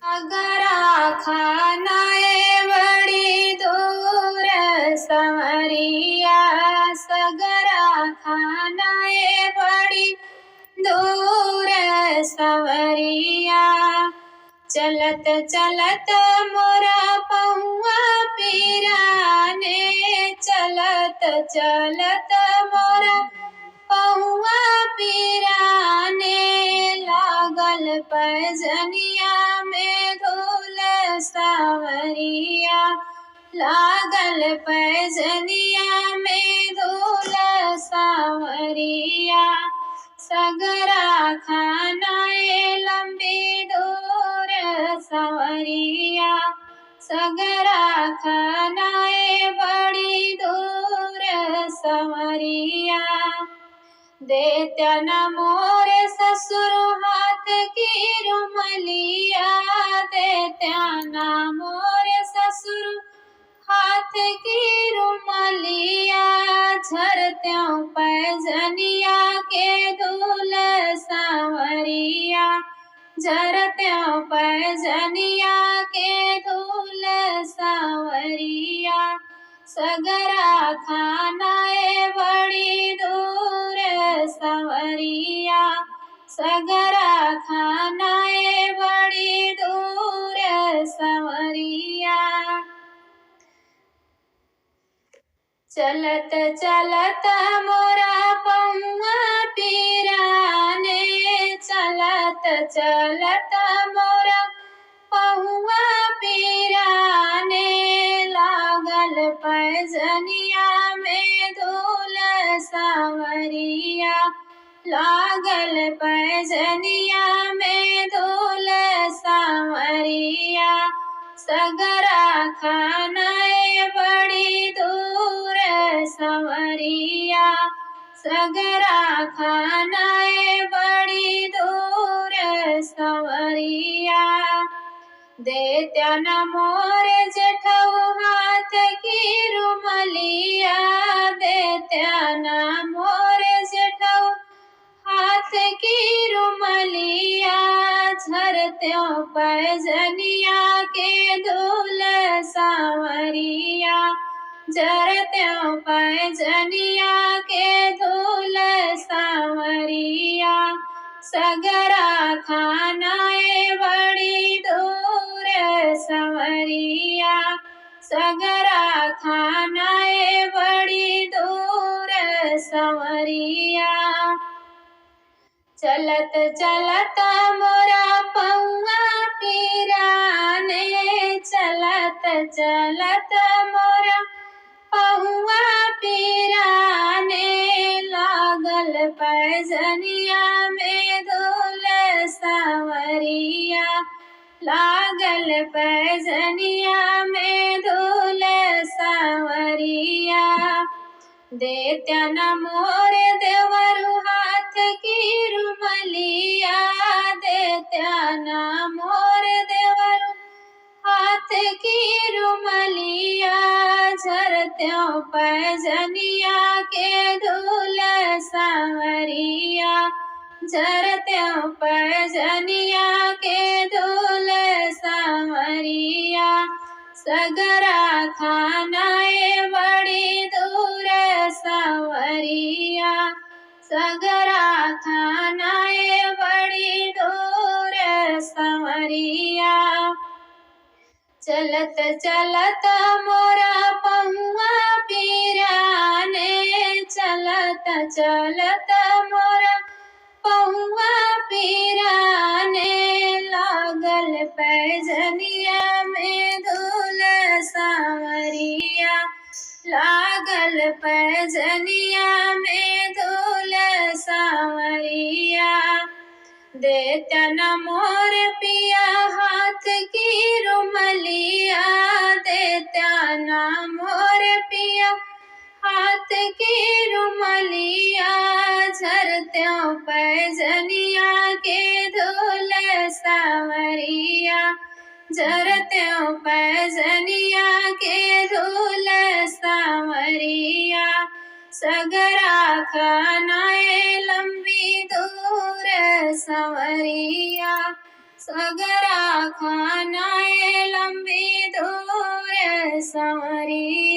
अगरा खानाए बड़ी दूर संवरिया, सगरा खानाए बड़ी दूर संवरिया। चलत चलत मोरा पहुआ पीराने, चलत चलत मोरा पहुआ पीराने। लागल पैजनिया में धूल सांवरिया, लागल पैजनिया में धूल सांवरिया। सगरा खानाए लंबी दूर संवरिया, सगरा खानाए बड़ी दूर संवरिया। देत्या न मोरे ससुर हाथ की रुमलिया, देत्या न मोरे ससुर हाथ की रुमलिया। झरत्यों पैजनिया के धूल सांवरिया, झरत्यों पैजनिया के धूल सांवरिया। सगरा खानाए बड़ी दूर संवरिया, सगरा खानाए बड़ी दूर संवरिया। चलत चलत मोरा पहुआ पीराने, चलत चलत मोरा पहुआ पीराने। लागल पैजनिया में धूल सांवरिया, लागल पैजनिया में धूल सांवरिया। सगरा खानाए बड़ी दूर संवरिया, सगरा खानाए बड़ी दूर संवरिया। देत्या न मोरे जेठऊ हाथ की रुमलिया, देत्या न मोरे जेठऊ हाथ की रुमलिया। झरत्यों पैजनिया के धूल सांवरिया, झरत्यों पैजनिया के धूल सांवरिया। सगरा खानाए बड़ी दूर संवरिया, सगरा खानाए बड़ी दूर संवरिया। चलत चलत मोरा पहुआ पीराने, चलत चलत मोरा पहुआ पीराने। लागल पैजनिया में धूल सांवरिया, लागल पैजनिया में धूल सांवरिया। देत्या न मोरे देवरु हाथ की रुमलिया, देत्या न मोरे देवरु हाथ की रुमलिया। झरत्यों पैजनिया के धूल सांवरिया, झरत्यों पैजनिया के धूल सांवरिया। सगरा खानाए बड़ी दूर संवरिया, सगरा खानाए बड़ी दूर संवरिया। चलत चलत मोरा पहुआ पीराने, चलत चलत मोरा पहुआ पीराने। लागल पैजनिया में धूल सांवरिया, लागल पैजनिया में धूल सांवरिया। देत्या न मोर पिया हाथ की रुमलिया, देत्या न मोर पिया हाथ की रुमलिया। झरत्यों पैजनिया के धूल सांवरिया, झरत्यों पैजनिया के धूल सांवरिया। सगरा खानाए लंबी दूर संवरिया, सगरा खाना सांवरी